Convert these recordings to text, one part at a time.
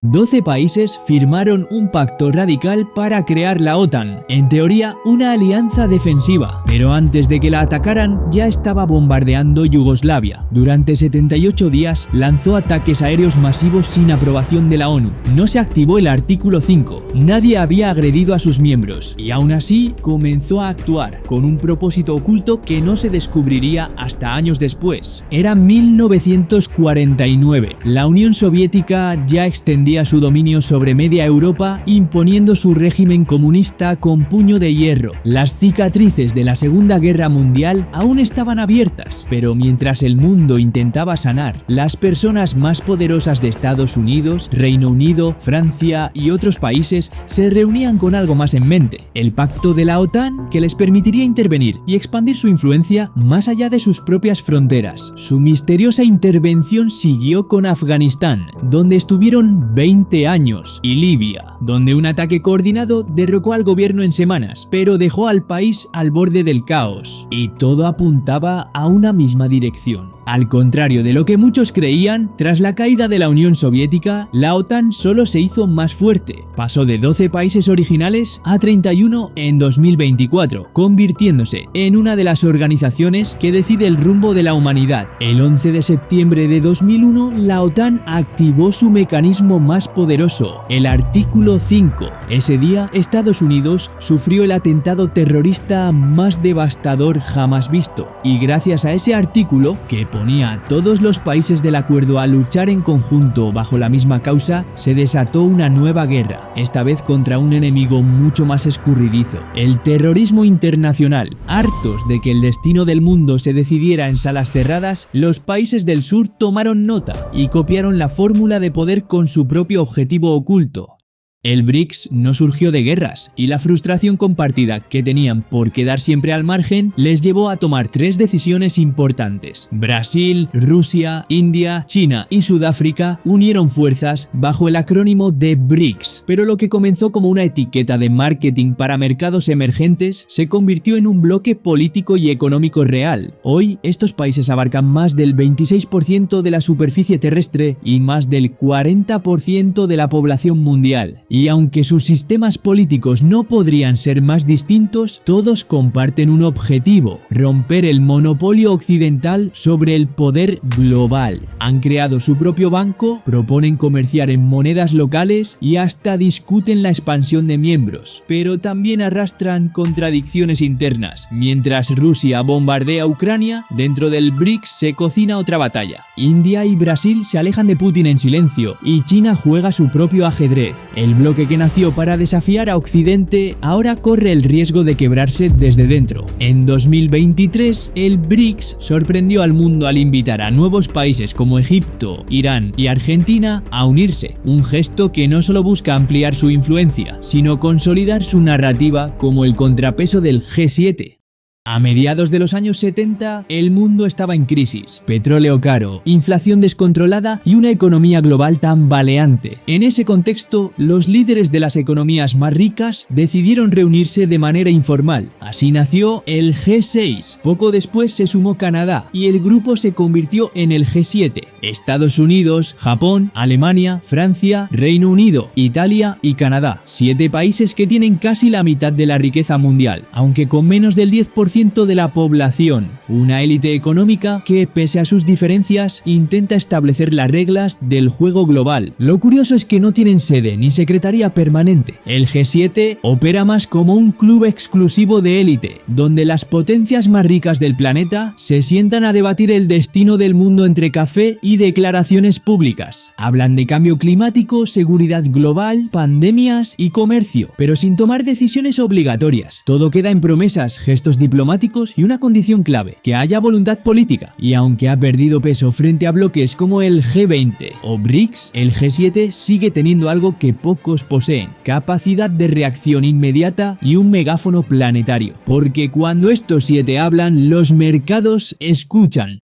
12 países firmaron un pacto radical para crear la OTAN, en teoría una alianza defensiva, pero antes de que la atacaran ya estaba bombardeando Yugoslavia. Durante 78 días lanzó ataques aéreos masivos sin aprobación de la ONU. No se activó el artículo 5, nadie había agredido a sus miembros, y aún así comenzó a actuar, con un propósito oculto que no se descubriría hasta años después. Era 1949, la Unión Soviética ya extendía su dominio sobre media Europa, imponiendo su régimen comunista con puño de hierro. Las cicatrices de la Segunda Guerra Mundial aún estaban abiertas, pero mientras el mundo intentaba sanar, las personas más poderosas de Estados Unidos, Reino Unido, Francia y otros países se reunían con algo más en mente: el pacto de la OTAN, que les permitiría intervenir y expandir su influencia más allá de sus propias fronteras. Su misteriosa intervención siguió con Afganistán, donde estuvieron 20 años, y Libia, donde un ataque coordinado derrocó al gobierno en semanas, pero dejó al país al borde del caos. Y todo apuntaba a una misma dirección. Al contrario de lo que muchos creían, tras la caída de la Unión Soviética, la OTAN solo se hizo más fuerte. Pasó de 12 países originales a 31 en 2024, convirtiéndose en una de las organizaciones que decide el rumbo de la humanidad. El 11 de septiembre de 2001, la OTAN activó su mecanismo más poderoso, el artículo 5. Ese día, Estados Unidos sufrió el atentado terrorista más devastador jamás visto, y gracias a ese artículo, que ponía a todos los países del acuerdo a luchar en conjunto bajo la misma causa, se desató una nueva guerra, esta vez contra un enemigo mucho más escurridizo: el terrorismo internacional. Hartos de que el destino del mundo se decidiera en salas cerradas, los países del sur tomaron nota y copiaron la fórmula de poder con su propio objetivo oculto. El BRICS no surgió de guerras, y la frustración compartida que tenían por quedar siempre al margen les llevó a tomar 3 decisiones importantes. Brasil, Rusia, India, China y Sudáfrica unieron fuerzas bajo el acrónimo de BRICS, pero lo que comenzó como una etiqueta de marketing para mercados emergentes se convirtió en un bloque político y económico real. Hoy, estos países abarcan más del 26% de la superficie terrestre y más del 40% de la población mundial. Y aunque sus sistemas políticos no podrían ser más distintos, todos comparten un objetivo: romper el monopolio occidental sobre el poder global. Han creado su propio banco, proponen comerciar en monedas locales y hasta discuten la expansión de miembros, pero también arrastran contradicciones internas. Mientras Rusia bombardea Ucrania, dentro del BRICS se cocina otra batalla. India y Brasil se alejan de Putin en silencio, y China juega su propio ajedrez. El bloque que nació para desafiar a Occidente ahora corre el riesgo de quebrarse desde dentro. En 2023, el BRICS sorprendió al mundo al invitar a nuevos países como Egipto, Irán y Argentina a unirse, un gesto que no solo busca ampliar su influencia, sino consolidar su narrativa como el contrapeso del G7. A mediados de los años 70, el mundo estaba en crisis: petróleo caro, inflación descontrolada y una economía global tambaleante. En ese contexto, los líderes de las economías más ricas decidieron reunirse de manera informal. Así nació el G6. Poco después se sumó Canadá y el grupo se convirtió en el G7. Estados Unidos, Japón, Alemania, Francia, Reino Unido, Italia y Canadá. 7 países que tienen casi la mitad de la riqueza mundial, aunque con menos del 10% de la población. Una élite económica que, pese a sus diferencias, intenta establecer las reglas del juego global. Lo curioso es que no tienen sede ni secretaría permanente. El G7 opera más como un club exclusivo de élite, donde las potencias más ricas del planeta se sientan a debatir el destino del mundo entre café y declaraciones públicas. Hablan de cambio climático, seguridad global, pandemias y comercio, pero sin tomar decisiones obligatorias. Todo queda en promesas, gestos diplomáticos y una condición clave: que haya voluntad política. Y aunque ha perdido peso frente a bloques como el G20 o BRICS, el G7 sigue teniendo algo que pocos poseen: capacidad de reacción inmediata y un megáfono planetario. Porque cuando estos 7 hablan, los mercados escuchan.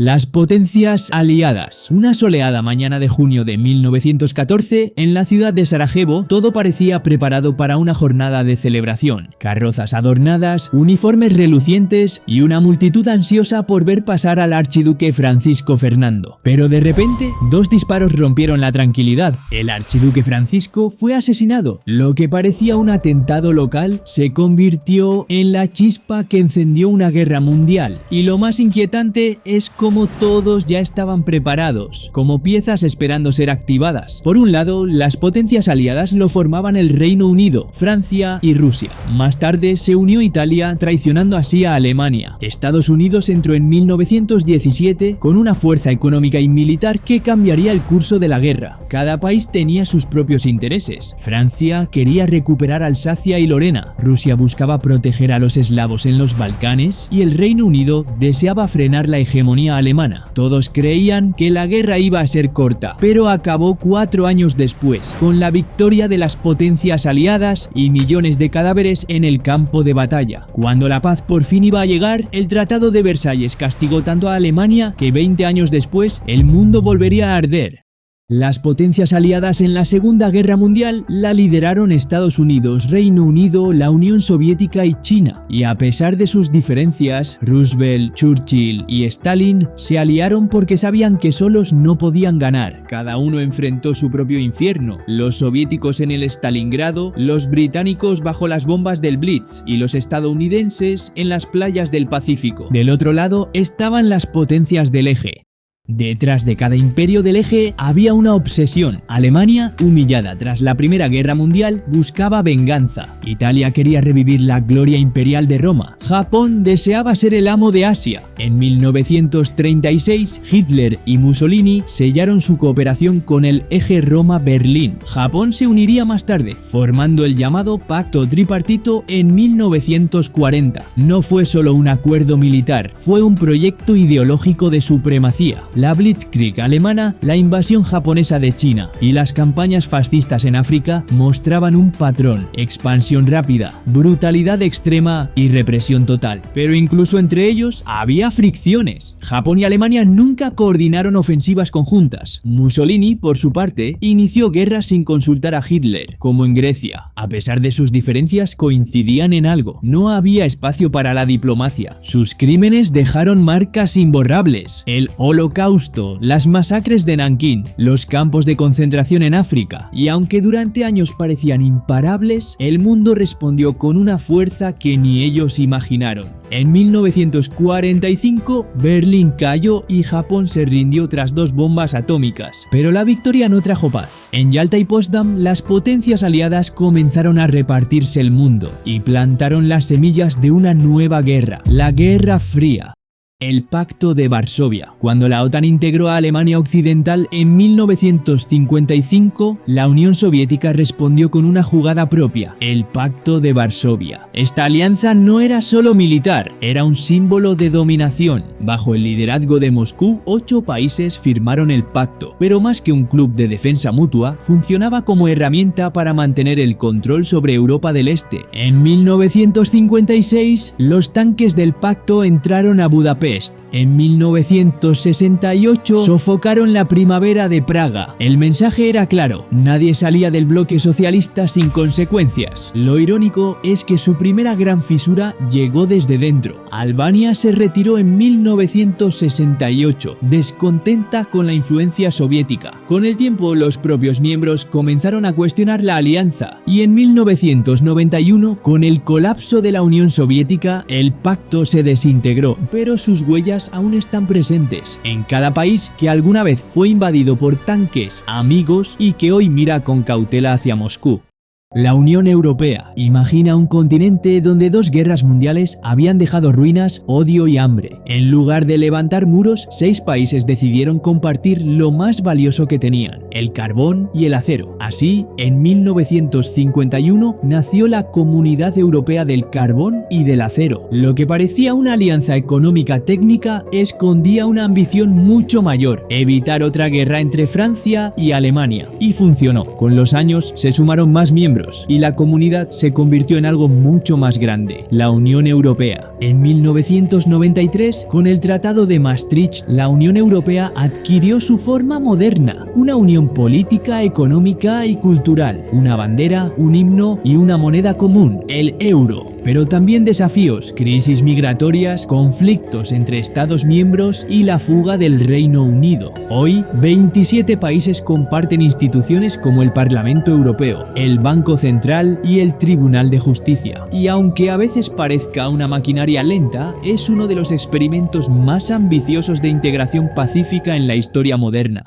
Las potencias aliadas. Una soleada mañana de junio de 1914, en la ciudad de Sarajevo, todo parecía preparado para una jornada de celebración. Carrozas adornadas, uniformes relucientes y una multitud ansiosa por ver pasar al archiduque Francisco Fernando. Pero de repente, dos disparos rompieron la tranquilidad. El archiduque Francisco fue asesinado. Lo que parecía un atentado local se convirtió en la chispa que encendió una guerra mundial. Y lo más inquietante es como todos ya estaban preparados, como piezas esperando ser activadas. Por un lado, las potencias aliadas lo formaban el Reino Unido, Francia y Rusia. Más tarde se unió Italia, traicionando así a Alemania. Estados Unidos entró en 1917 con una fuerza económica y militar que cambiaría el curso de la guerra. Cada país tenía sus propios intereses. Francia quería recuperar Alsacia y Lorena, Rusia buscaba proteger a los eslavos en los Balcanes y el Reino Unido deseaba frenar la hegemonía alemana. Todos creían que la guerra iba a ser corta, pero acabó 4 años después, con la victoria de las potencias aliadas y millones de cadáveres en el campo de batalla. Cuando la paz por fin iba a llegar, el Tratado de Versalles castigó tanto a Alemania que 20 años después el mundo volvería a arder. Las potencias aliadas en la Segunda Guerra Mundial la lideraron Estados Unidos, Reino Unido, la Unión Soviética y China. Y a pesar de sus diferencias, Roosevelt, Churchill y Stalin se aliaron porque sabían que solos no podían ganar. Cada uno enfrentó su propio infierno, los soviéticos en el Stalingrado, los británicos bajo las bombas del Blitz y los estadounidenses en las playas del Pacífico. Del otro lado estaban las potencias del eje. Detrás de cada imperio del eje había una obsesión. Alemania, humillada tras la Primera Guerra Mundial, buscaba venganza. Italia quería revivir la gloria imperial de Roma. Japón deseaba ser el amo de Asia. En 1936, Hitler y Mussolini sellaron su cooperación con el eje Roma-Berlín. Japón se uniría más tarde, formando el llamado Pacto Tripartito en 1940. No fue solo un acuerdo militar, fue un proyecto ideológico de supremacía. La Blitzkrieg alemana, la invasión japonesa de China y las campañas fascistas en África mostraban un patrón: expansión rápida, brutalidad extrema y represión total. Pero incluso entre ellos había fricciones. Japón y Alemania nunca coordinaron ofensivas conjuntas. Mussolini, por su parte, inició guerras sin consultar a Hitler, como en Grecia. A pesar de sus diferencias, coincidían en algo: no había espacio para la diplomacia. Sus crímenes dejaron marcas imborrables: el Holocausto, las masacres de Nankín, los campos de concentración en África. Y aunque durante años parecían imparables, el mundo respondió con una fuerza que ni ellos imaginaron. En 1945, Berlín cayó y Japón se rindió tras 2 bombas atómicas. Pero la victoria no trajo paz. En Yalta y Potsdam, las potencias aliadas comenzaron a repartirse el mundo y plantaron las semillas de una nueva guerra, la Guerra Fría. El Pacto de Varsovia. Cuando la OTAN integró a Alemania Occidental en 1955, la Unión Soviética respondió con una jugada propia: el Pacto de Varsovia. Esta alianza no era solo militar, era un símbolo de dominación. Bajo el liderazgo de Moscú, 8 países firmaron el pacto, pero más que un club de defensa mutua, funcionaba como herramienta para mantener el control sobre Europa del Este. En 1956, los tanques del pacto entraron a Budapest. En 1968 sofocaron la primavera de Praga. El mensaje era claro: nadie salía del bloque socialista sin consecuencias. Lo irónico es que su primera gran fisura llegó desde dentro. Albania se retiró en 1968, descontenta con la influencia soviética. Con el tiempo, los propios miembros comenzaron a cuestionar la alianza, y en 1991, con el colapso de la Unión Soviética, el pacto se desintegró, pero sus huellas aún están presentes en cada país que alguna vez fue invadido por tanques amigos y que hoy mira con cautela hacia Moscú. La Unión Europea. Imagina un continente donde 2 guerras mundiales habían dejado ruinas, odio y hambre. En lugar de levantar muros, 6 países decidieron compartir lo más valioso que tenían: el carbón y el acero. Así, en 1951 nació la Comunidad Europea del Carbón y del Acero. Lo que parecía una alianza económica técnica escondía una ambición mucho mayor: evitar otra guerra entre Francia y Alemania. Y funcionó. Con los años se sumaron más miembros, miembros, y la comunidad se convirtió en algo mucho más grande, la Unión Europea. En 1993, con el Tratado de Maastricht, la Unión Europea adquirió su forma moderna, una unión política, económica y cultural, una bandera, un himno y una moneda común, el euro. Pero también desafíos, crisis migratorias, conflictos entre Estados miembros y la fuga del Reino Unido. Hoy, 27 países comparten instituciones como el Parlamento Europeo, el Banco Central y el Tribunal de Justicia. Y aunque a veces parezca una maquinaria lenta, es uno de los experimentos más ambiciosos de integración pacífica en la historia moderna.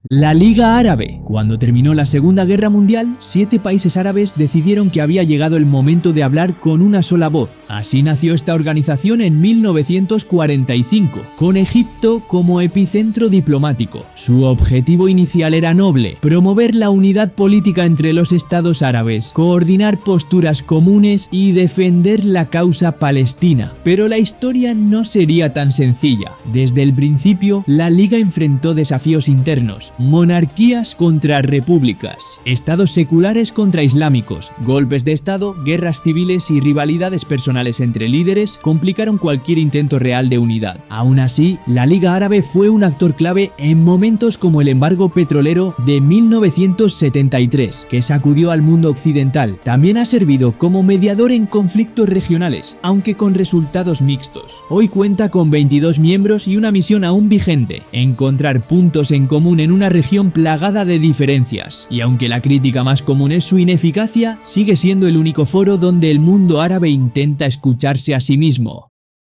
La Liga Árabe. Cuando terminó la Segunda Guerra Mundial, 7 países árabes decidieron que había llegado el momento de hablar con una sola voz. Así nació esta organización en 1945, con Egipto como epicentro diplomático. Su objetivo inicial era noble: promover la unidad política entre los estados árabes, coordinar posturas comunes y defender la causa palestina. Pero la historia no sería tan sencilla. Desde el principio, la Liga enfrentó desafíos internos: monarquías contra repúblicas, estados seculares contra islámicos, golpes de estado, guerras civiles y rivalidades personales entre líderes complicaron cualquier intento real de unidad. Aún así, la Liga Árabe fue un actor clave en momentos como el embargo petrolero de 1973, que sacudió al mundo occidental. También ha servido como mediador en conflictos regionales, aunque con resultados mixtos. Hoy cuenta con 22 miembros y una misión aún vigente: encontrar puntos en común en una región plagada de diferencias. Y aunque la crítica más común es su ineficacia, sigue siendo el único foro donde el mundo árabe intenta escucharse a sí mismo.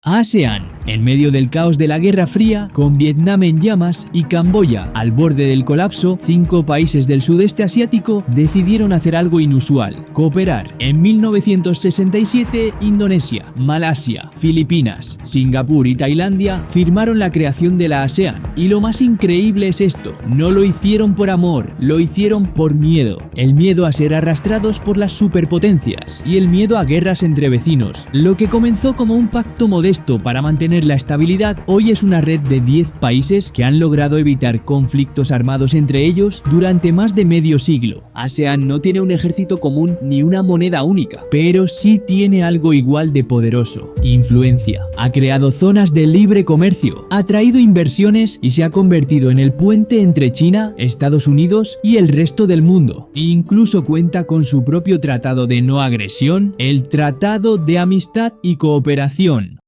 ASEAN. En medio del caos de la Guerra Fría, con Vietnam en llamas y Camboya al borde del colapso, 5 países del sudeste asiático decidieron hacer algo inusual: cooperar. En 1967, Indonesia, Malasia, Filipinas, Singapur y Tailandia firmaron la creación de la ASEAN. Y lo más increíble es esto: no lo hicieron por amor, lo hicieron por miedo. El miedo a ser arrastrados por las superpotencias y el miedo a guerras entre vecinos. Lo que comenzó como un pacto modesto para mantener la estabilidad, hoy es una red de 10 países que han logrado evitar conflictos armados entre ellos durante más de medio siglo. ASEAN no tiene un ejército común ni una moneda única, pero sí tiene algo igual de poderoso: influencia. Ha creado zonas de libre comercio, ha traído inversiones y se ha convertido en el puente entre China, Estados Unidos y el resto del mundo. E incluso cuenta con su propio tratado de no agresión, el Tratado de Amistad y Cooperación.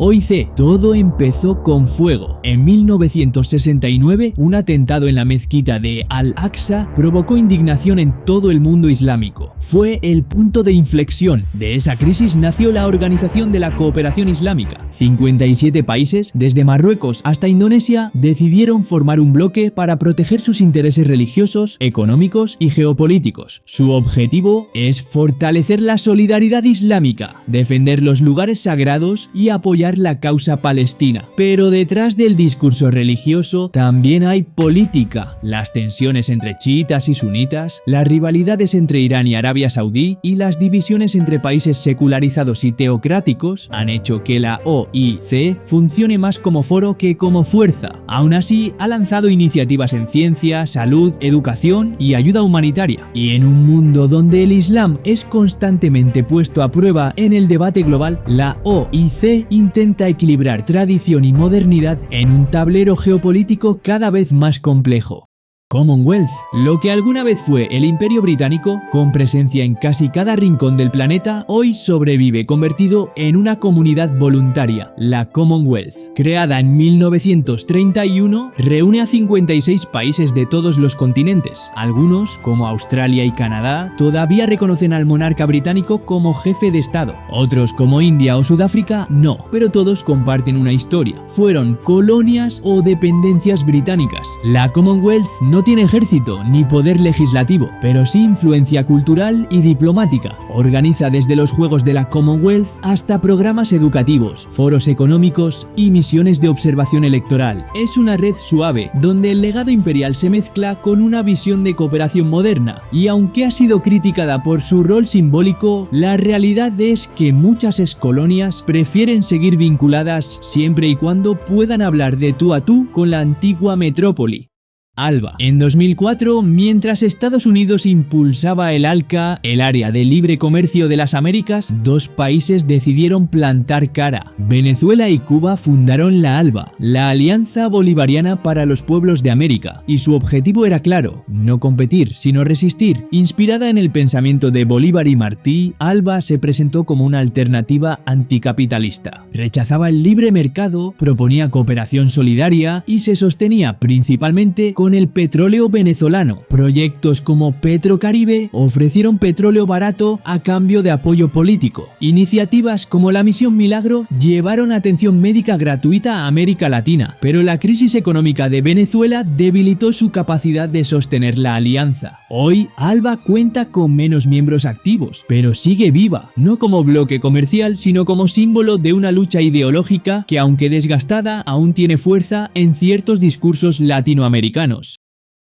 OIC. Todo empezó con fuego. En 1969, un atentado en la mezquita de Al-Aqsa provocó indignación en todo el mundo islámico. Fue el punto de inflexión. De esa crisis nació la Organización de la Cooperación Islámica. 57 países, desde Marruecos hasta Indonesia, decidieron formar un bloque para proteger sus intereses religiosos, económicos y geopolíticos. Su objetivo es fortalecer la solidaridad islámica, defender los lugares sagrados y apoyar la causa palestina. Pero detrás del discurso religioso también hay política. Las tensiones entre chiitas y sunitas, las rivalidades entre Irán y Arabia Saudí y las divisiones entre países secularizados y teocráticos han hecho que la OIC funcione más como foro que como fuerza. Aún así, ha lanzado iniciativas en ciencia, salud, educación y ayuda humanitaria. Y en un mundo donde el Islam es constantemente puesto a prueba en el debate global, la OIC intenta equilibrar tradición y modernidad en un tablero geopolítico cada vez más complejo. Commonwealth. Lo que alguna vez fue el Imperio Británico, con presencia en casi cada rincón del planeta, hoy sobrevive convertido en una comunidad voluntaria, la Commonwealth. Creada en 1931, reúne a 56 países de todos los continentes. Algunos, como Australia y Canadá, todavía reconocen al monarca británico como jefe de Estado. Otros, como India o Sudáfrica, no, pero todos comparten una historia. Fueron colonias o dependencias británicas. La Commonwealth no tiene ejército ni poder legislativo, pero sí influencia cultural y diplomática. Organiza desde los Juegos de la Commonwealth hasta programas educativos, foros económicos y misiones de observación electoral. Es una red suave, donde el legado imperial se mezcla con una visión de cooperación moderna, y aunque ha sido criticada por su rol simbólico, la realidad es que muchas excolonias prefieren seguir vinculadas siempre y cuando puedan hablar de tú a tú con la antigua metrópoli. ALBA. En 2004, mientras Estados Unidos impulsaba el ALCA, el Área de Libre Comercio de las Américas, dos países decidieron plantar cara. Venezuela y Cuba fundaron la ALBA, la Alianza Bolivariana para los Pueblos de América, y su objetivo era claro: no competir, sino resistir. Inspirada en el pensamiento de Bolívar y Martí, ALBA se presentó como una alternativa anticapitalista. Rechazaba el libre mercado, proponía cooperación solidaria y se sostenía principalmente con el petróleo venezolano. Proyectos como Petrocaribe ofrecieron petróleo barato a cambio de apoyo político. Iniciativas como la Misión Milagro llevaron atención médica gratuita a América Latina, pero la crisis económica de Venezuela debilitó su capacidad de sostener la alianza. Hoy, ALBA cuenta con menos miembros activos, pero sigue viva, no como bloque comercial, sino como símbolo de una lucha ideológica que, aunque desgastada, aún tiene fuerza en ciertos discursos latinoamericanos.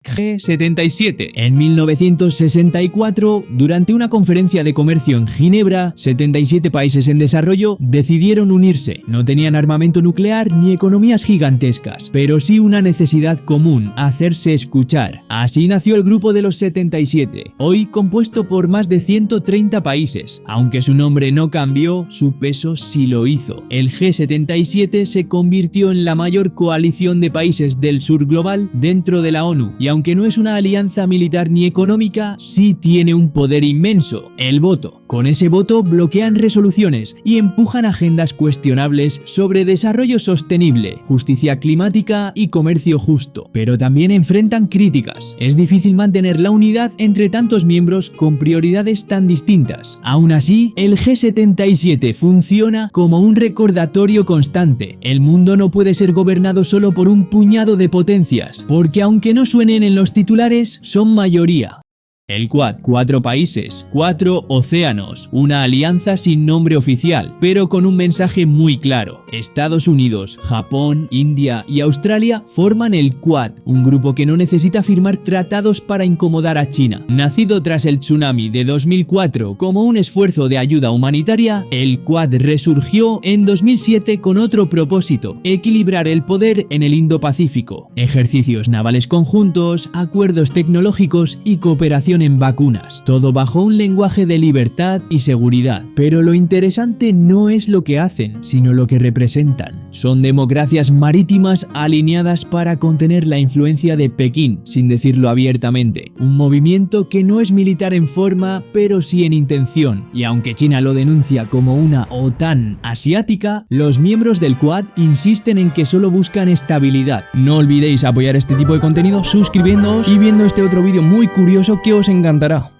G77. En 1964, durante una conferencia de comercio en Ginebra, 77 países en desarrollo decidieron unirse. No tenían armamento nuclear ni economías gigantescas, pero sí una necesidad común: hacerse escuchar. Así nació el Grupo de los 77, hoy compuesto por más de 130 países. Aunque su nombre no cambió, su peso sí lo hizo. El G77 se convirtió en la mayor coalición de países del sur global dentro de la ONU, y aunque no es una alianza militar ni económica, sí tiene un poder inmenso: el voto. Con ese voto bloquean resoluciones y empujan agendas cuestionables sobre desarrollo sostenible, justicia climática y comercio justo, pero también enfrentan críticas. Es difícil mantener la unidad entre tantos miembros con prioridades tan distintas. Aún así, el G77 funciona como un recordatorio constante: el mundo no puede ser gobernado solo por un puñado de potencias, porque aunque no suenen en los titulares, son mayoría. El Quad, 4 países, 4 océanos, una alianza sin nombre oficial, pero con un mensaje muy claro. Estados Unidos, Japón, India y Australia forman el Quad, un grupo que no necesita firmar tratados para incomodar a China. Nacido tras el tsunami de 2004 como un esfuerzo de ayuda humanitaria, el Quad resurgió en 2007 con otro propósito: equilibrar el poder en el Indo-Pacífico. Ejercicios navales conjuntos, acuerdos tecnológicos y cooperación en vacunas, todo bajo un lenguaje de libertad y seguridad. Pero lo interesante no es lo que hacen, sino lo que representan. Son democracias marítimas alineadas para contener la influencia de Pekín, sin decirlo abiertamente. Un movimiento que no es militar en forma, pero sí en intención. Y aunque China lo denuncia como una OTAN asiática, los miembros del Quad insisten en que solo buscan estabilidad. No olvidéis apoyar este tipo de contenido suscribiéndoos y viendo este otro vídeo muy curioso que os encantará.